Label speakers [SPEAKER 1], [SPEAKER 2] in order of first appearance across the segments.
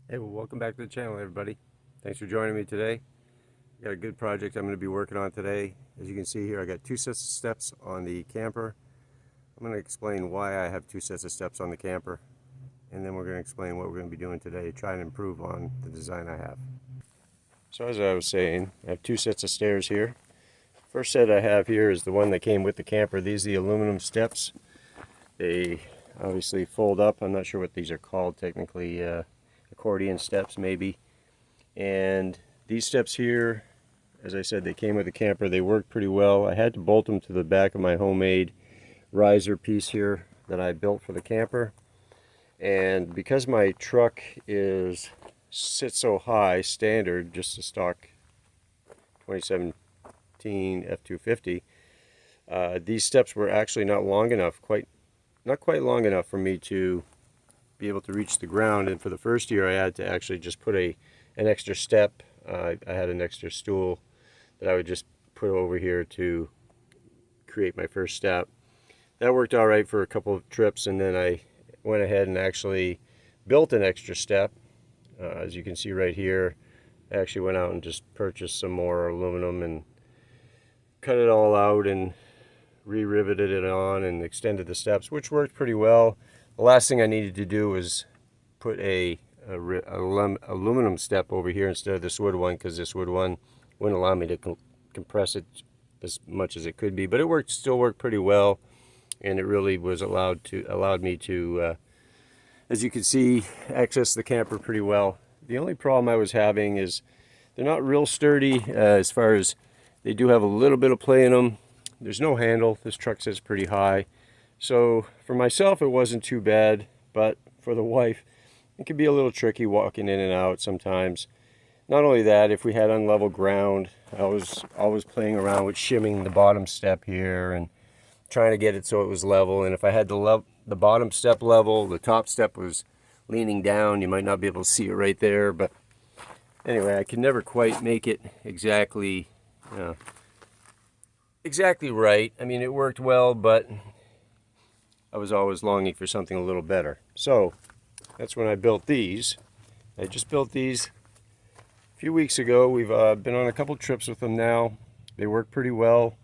[SPEAKER 1] Hey, well, welcome back to the channel, everybody. Thanks for joining me today. Got a good project I'm going to be working on today. As you can see here, I got two sets of steps on the camper. I'm going to explain why I have two sets of steps on the camper, and then we're going to explain what we're going to be doing today to try and improve on the design I have. So as I was saying, I have two sets of stairs here. First set I have here is the one that came with the camper. These are the aluminum steps. They obviously fold up. I'm not sure what these are called technically. Accordion steps maybe. And these steps here, as I said, they came with the camper. They worked pretty well. I had to bolt them to the back of my homemade riser piece here that I built for the camper. And because my truck sits so high, standard, just a stock 2017 F250, these steps were actually not long enough, not quite long enough for me to be able to reach the ground. And for the first year, I had to actually just put an extra step. I had an extra stool that I would just put over here to create my first step. That worked all right for a couple of trips, and then I went ahead and actually built an extra step. As you can see right here, I actually went out and just purchased some more aluminum and cut it all out and re-riveted it on and extended the steps, which worked pretty well. The last thing I needed to do was put a aluminum step over here instead of this wood one, because this wood one wouldn't allow me to compress it as much as it could be. But it still worked pretty well, and it really was allowed me to, as you can see, access the camper pretty well. The only problem I was having is they're not real sturdy, as far as they do have a little bit of play in them. There's no handle. This truck sits pretty high. So for myself, it wasn't too bad, but for the wife, it could be a little tricky walking in and out sometimes. Not only that, if we had unlevel ground, I was always playing around with shimming the bottom step here and trying to get it so it was level. And if I had the bottom step level, the top step was leaning down, you might not be able to see it right there. But anyway, I could never quite make it exactly right. I mean, it worked well, but I was always longing for something a little better. So that's when I built these. I just built these a few weeks ago. We've been on a couple trips with them now. They work pretty well.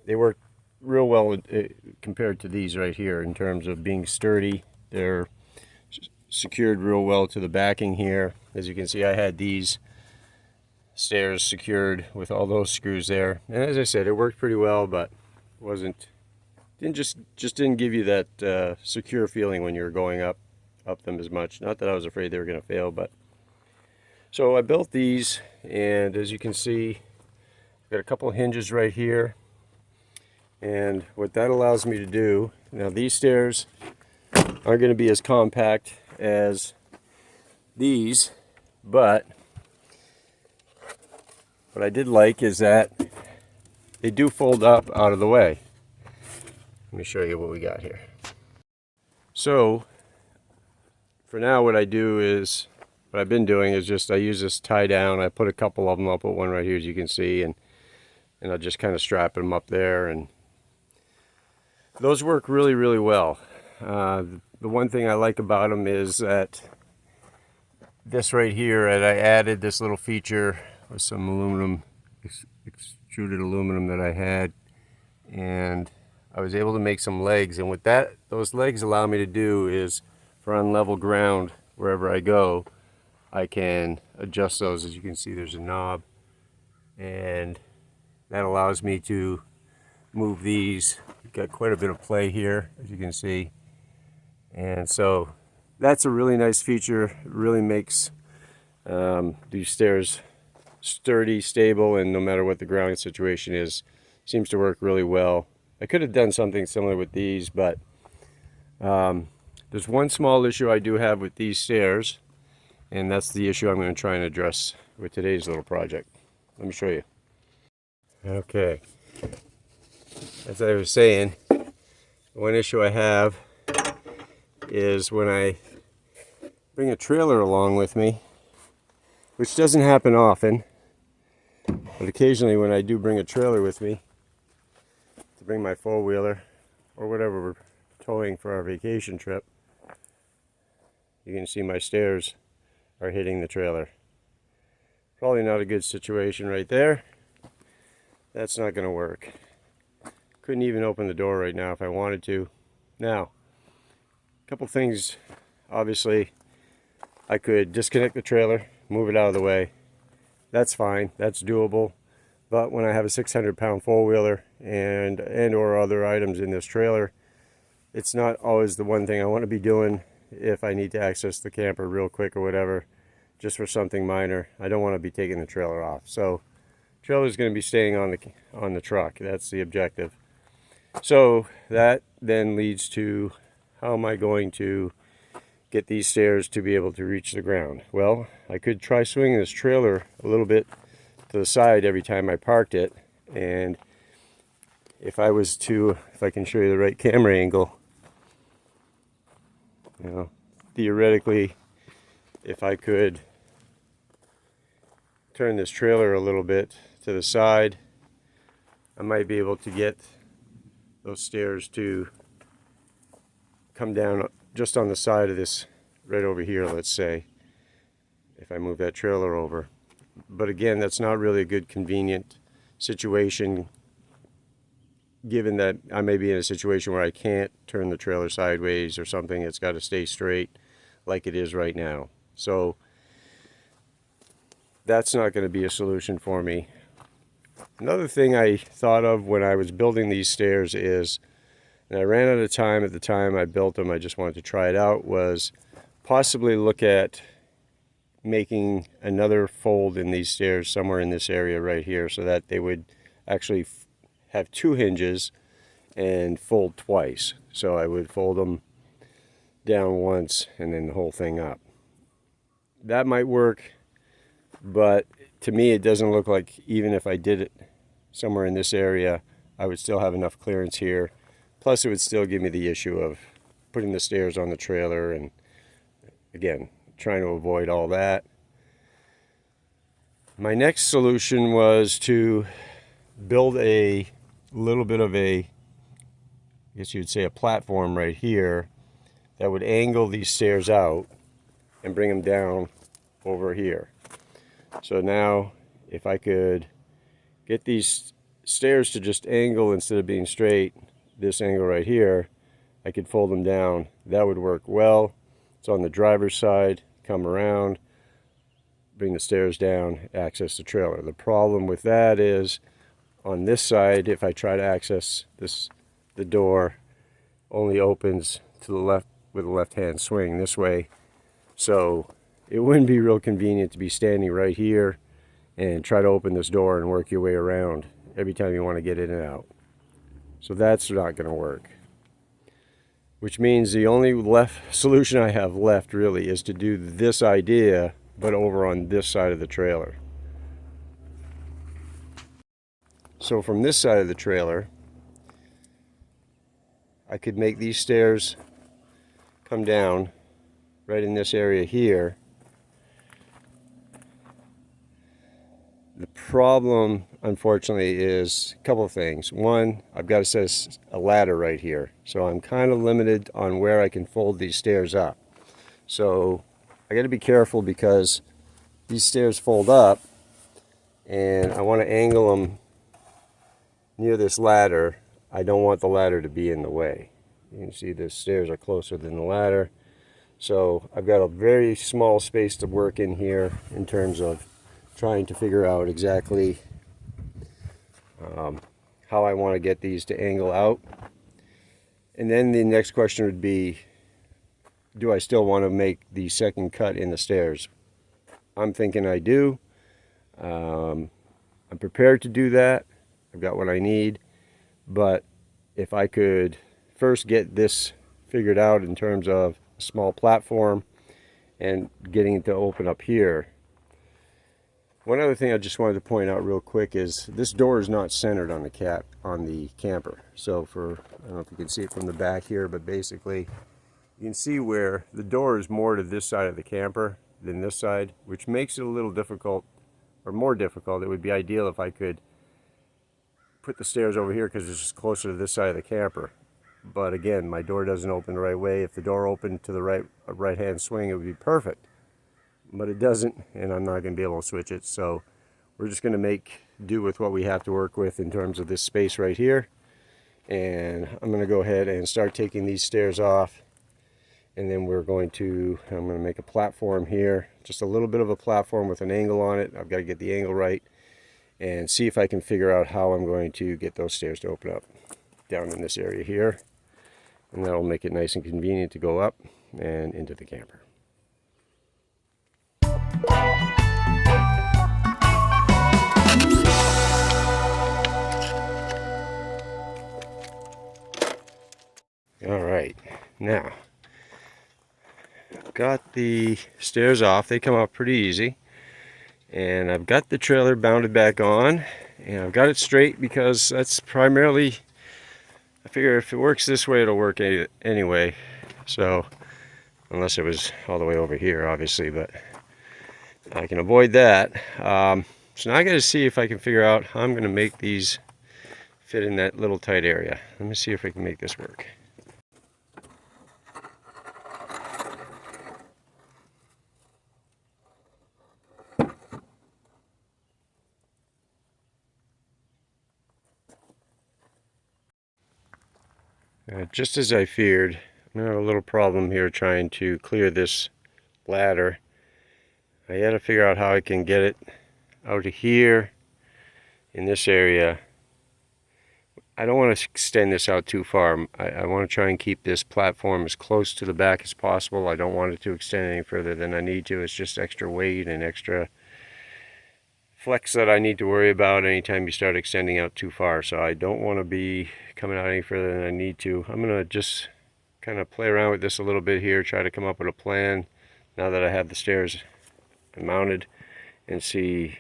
[SPEAKER 1] They work real well compared to these right here in terms of being sturdy. They're secured real well to the backing here. As you can see, I had these stairs secured with all those screws there. And as I said, it worked pretty well, but didn't give you that secure feeling when you're going up them as much. Not that I was afraid they were going to fail, but so I built these, and as you can see, I've got a couple of hinges right here. And what that allows me to do, now these stairs aren't going to be as compact as these, but what I did like is that they do fold up out of the way. Let me show you what we got here. So for now, what I've been doing is just I use this tie down. I put a couple of them. I'll put one right here, as you can see, and I'll just kind of strap them up there, and those work really, really well. The one thing I like about them is that this right here, and I added this little feature with some aluminum, extruded aluminum that I had, and I was able to make some legs. And what those legs allow me to do is, for unlevel ground, wherever I go, I can adjust those. As you can see, there's a knob, and that allows me to move these. You've got quite a bit of play here, as you can see. And so that's a really nice feature. It really makes these stairs sturdy, stable, and no matter what the ground situation is, seems to work really well. I could have done something similar with these, but there's one small issue I do have with these stairs, and that's the issue I'm going to try and address with today's little project. Let me show you. Okay. As I was saying, one issue I have is when I bring a trailer along with me, which doesn't happen often, but occasionally when I do bring a trailer with me to bring my four-wheeler or whatever we're towing for our vacation trip, you can see my stairs are hitting the trailer. Probably not a good situation right there. That's not going to work. Couldn't even open the door right now if I wanted to. Now, a couple things. Obviously, I could disconnect the trailer, move it out of the way. That's fine. That's doable. But when I have a 600-pound four-wheeler and or other items in this trailer, it's not always the one thing I want to be doing if I need to access the camper real quick or whatever, just for something minor. I don't want to be taking the trailer off. So, trailer is going to be staying on the truck. That's the objective. So that then leads to, how am I going to get these stairs to be able to reach the ground? Well, I could try swinging this trailer a little bit to the side every time I parked it, and if I can show you the right camera angle, theoretically, if I could turn this trailer a little bit to the side, I might be able to get those stairs to come down just on the side of this, right over here, let's say, if I move that trailer over. But again, that's not really a good convenient situation, given that I may be in a situation where I can't turn the trailer sideways or something. It's got to stay straight like it is right now. So that's not going to be a solution for me. Another thing I thought of when I was building these stairs is, and I ran out of time at the time I built them, I just wanted to try it out, was possibly look at making another fold in these stairs somewhere in this area right here, so that they would actually have two hinges and fold twice. So I would fold them down once and then the whole thing up. That might work, but to me it doesn't look like, even if I did it somewhere in this area, I would still have enough clearance here. Plus it would still give me the issue of putting the stairs on the trailer, and again, trying to avoid all that. My next solution was to build a little bit of a, I guess you'd say, a platform right here that would angle these stairs out and bring them down over here. So now if I could get these stairs to just angle instead of being straight, this angle right here, I could fold them down. That would work well. It's on the driver's side, come around, bring the stairs down, access the trailer. The problem with that is, on this side, if I try to access this, the door only opens to the left with a left-hand swing this way. So it wouldn't be real convenient to be standing right here and try to open this door and work your way around every time you want to get in and out. So that's not going to work. Which means the only solution I have left really is to do this idea, but over on this side of the trailer. So from this side of the trailer, I could make these stairs come down right in this area here. The problem, unfortunately, is a couple of things. One, I've got to set a ladder right here, so I'm kind of limited on where I can fold these stairs up. So I got to be careful, because these stairs fold up and I want to angle them near this ladder. I don't want the ladder to be in the way. You can see the stairs are closer than the ladder. So I've got a very small space to work in here in terms of trying to figure out exactly how I want to get these to angle out. And then the next question would be, do I still want to make the second cut in the stairs? I'm thinking I do. I'm prepared to do that. I've got what I need. But if I could first get this figured out in terms of a small platform and getting it to open up here. One other thing I just wanted to point out real quick is this door is not centered on the camper. So I don't know if you can see it from the back here, but basically you can see where the door is more to this side of the camper than this side, which makes it a little difficult, or more difficult. It would be ideal if I could put the stairs over here because it's just closer to this side of the camper. But again, my door doesn't open the right way. If the door opened to the right hand swing, it would be perfect. but it doesn't, and I'm not going to be able to switch it. So we're just going to make do with what we have to work with in terms of this space right here. And I'm going to go ahead and start taking these stairs off, and then I'm going to make a platform here, just a little bit of a platform with an angle on it. I've got to get the angle right and see if I can figure out how I'm going to get those stairs to open up down in this area here, and that'll make it nice and convenient to go up and into the camper. All right, now I've got the stairs off. They come off pretty easy, and I've got the trailer mounted back on, and I've got it straight because that's primarily, I figure if it works this way, it'll work anyway. So unless it was all the way over here, obviously, but I can avoid that. So now I got to see if I can figure out how I'm going to make these fit in that little tight area. Let me see if I can make this work. Just as I feared, I'm going to have a little problem here trying to clear this ladder. I got to figure out how I can get it out of here in this area. I don't want to extend this out too far. I want to try and keep this platform as close to the back as possible. I don't want it to extend any further than I need to. It's just extra weight and extra flex that I need to worry about anytime you start extending out too far. So I don't want to be coming out any further than I need to. I'm going to just kind of play around with this a little bit here, try to come up with a plan now that I have the stairs mounted, and see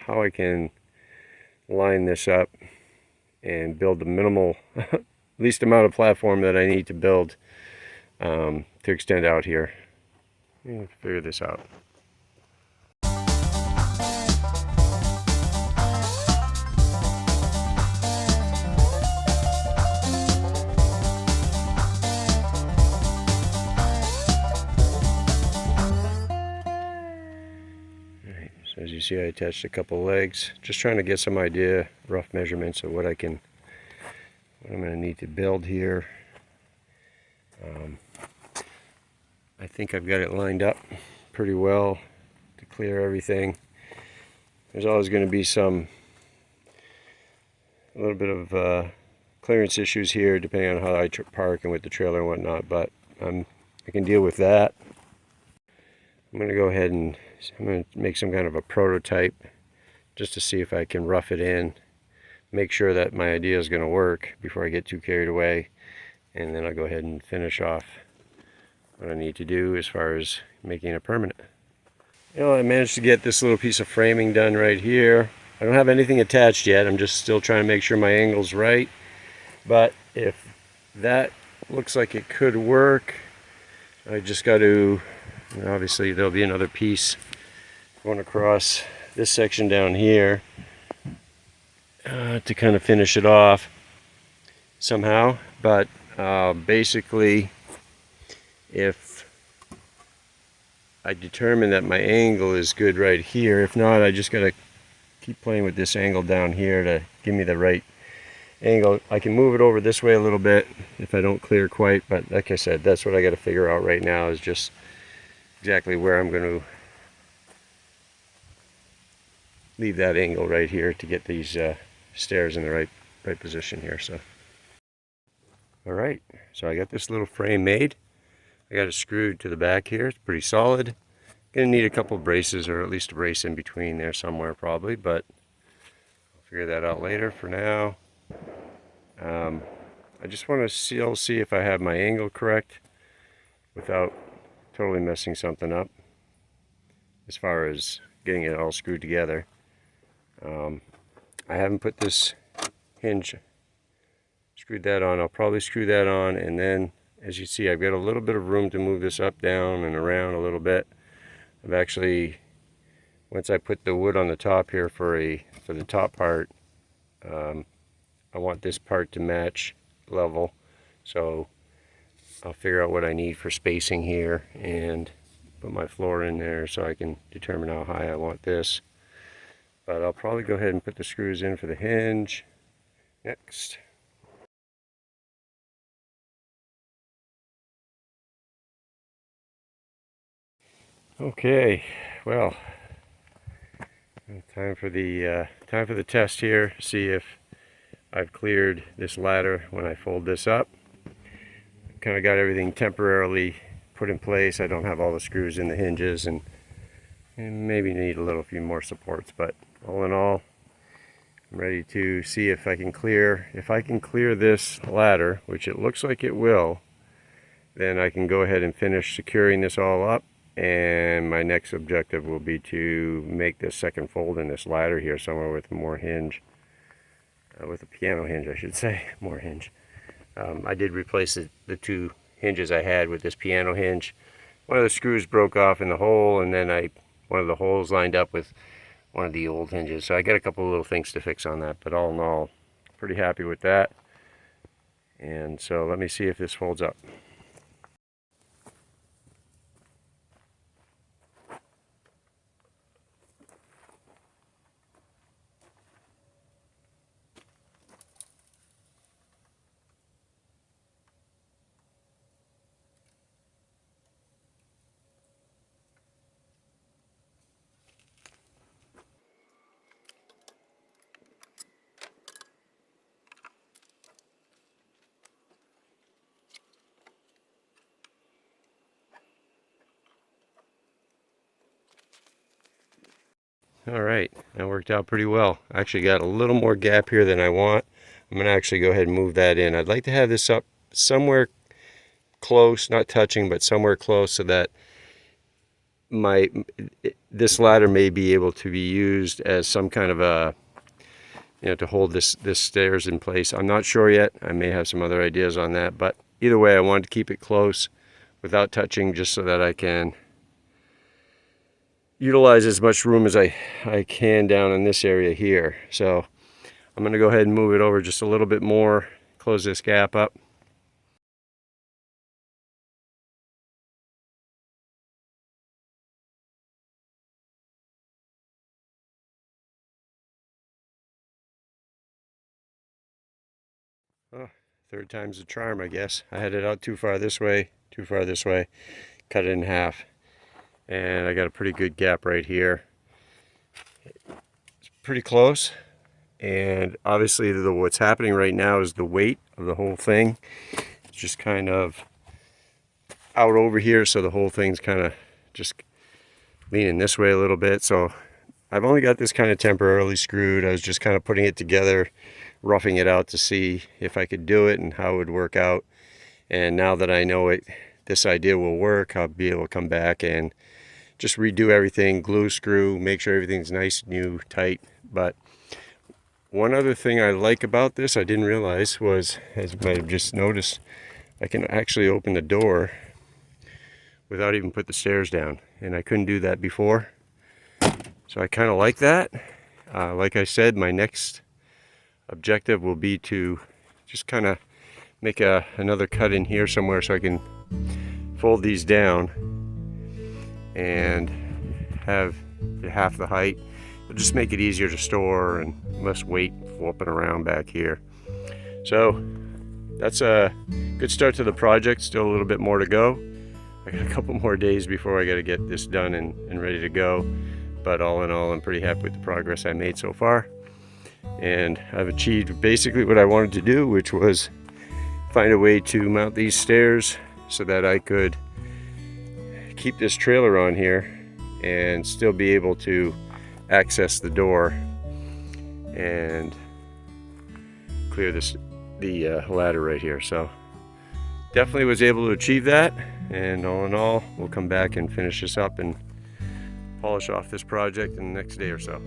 [SPEAKER 1] how I can line this up and build the minimal least amount of platform that I need to build to extend out here. Figure this out. So as you see, I attached a couple legs, just trying to get some idea, rough measurements of what I'm going to need to build here. I think I've got it lined up pretty well to clear everything. There's always going to be a little bit of clearance issues here depending on how I park and with the trailer and whatnot, but I can deal with that. I'm going to go ahead and I'm going to make some kind of a prototype just to see if I can rough it in, make sure that my idea is going to work before I get too carried away, and then I'll go ahead and finish off what I need to do as far as making it permanent. I managed to get this little piece of framing done right here. I don't have anything attached yet. I'm just still trying to make sure my angle's right, but if that looks like it could work, I just got to, obviously there'll be another piece going across this section down here to kind of finish it off somehow. But basically, if I determine that my angle is good right here, if not, I just got to keep playing with this angle down here to give me the right angle. I can move it over this way a little bit if I don't clear quite, but like I said, that's what I got to figure out right now, is just exactly where I'm going to leave that angle right here to get these stairs in the right position here. So all right, so I got this little frame made. I got it screwed to the back here. It's pretty solid. Gonna need a couple of braces, or at least a brace in between there somewhere probably, but I'll figure that out later. For now, I just want to see if I have my angle correct without totally messing something up as far as getting it all screwed together. I haven't put this hinge, screwed that on. I'll probably screw that on, and then as you see, I've got a little bit of room to move this up, down, and around a little bit. I've actually, once I put the wood on the top here for the top part, I want this part to match level, so I'll figure out what I need for spacing here and put my floor in there so I can determine how high I want this. But I'll probably go ahead and put the screws in for the hinge next. Okay, well, time for the test here. See if I've cleared this ladder when I fold this up. Kind of got everything temporarily put in place. I don't have all the screws in the hinges, and maybe need a few more supports, but all in all, I'm ready to see if I can clear this ladder, which it looks like it will. Then I can go ahead and finish securing this all up, and my next objective will be to make this second fold in this ladder here somewhere with more hinge, with a piano hinge I should say, more hinge. I did replace the two hinges I had with this piano hinge. One of the screws broke off in the hole, and then one of the holes lined up with one of the old hinges. So I got a couple of little things to fix on that, but all in all, pretty happy with that. And so let me see if this folds up. Alright, that worked out pretty well. I actually got a little more gap here than I want. I'm going to actually go ahead and move that in. I'd like to have this up somewhere close, not touching, but somewhere close, so that this ladder may be able to be used as some kind of a, to hold this stairs in place. I'm not sure yet. I may have some other ideas on that, but either way, I wanted to keep it close without touching, just so that I can utilize as much room as I can down in this area here. So I'm going to go ahead and move it over just a little bit more, close this gap up. Oh, third time's the charm, I guess. I had it out too far this way, cut it in half. And I got a pretty good gap right here. It's pretty close. And obviously what's happening right now is the weight of the whole thing. It's just kind of out over here, so the whole thing's kind of just leaning this way a little bit. So I've only got this kind of temporarily screwed. I was just kind of putting it together, roughing it out to see if I could do it and how it would work out. And now that I know this idea will work, I'll be able to come back and just redo everything, glue, screw, make sure everything's nice, new, tight. But one other thing I like about this, I didn't realize, was, as you might have just noticed, I can actually open the door without even put the stairs down. And I couldn't do that before. So I kind of like that. Like I said, my next objective will be to just kind of make another cut in here somewhere so I can fold these down and have half the height. It'll just make it easier to store and less weight flopping around back here. So that's a good start to the project. Still a little bit more to go. I got a couple more days before I got to get this done and ready to go. But all in all, I'm pretty happy with the progress I made so far. And I've achieved basically what I wanted to do, which was find a way to mount these stairs so that I could keep this trailer on here and still be able to access the door and clear the ladder right here. So definitely was able to achieve that, and all in all, we'll come back and finish this up and polish off this project in the next day or so.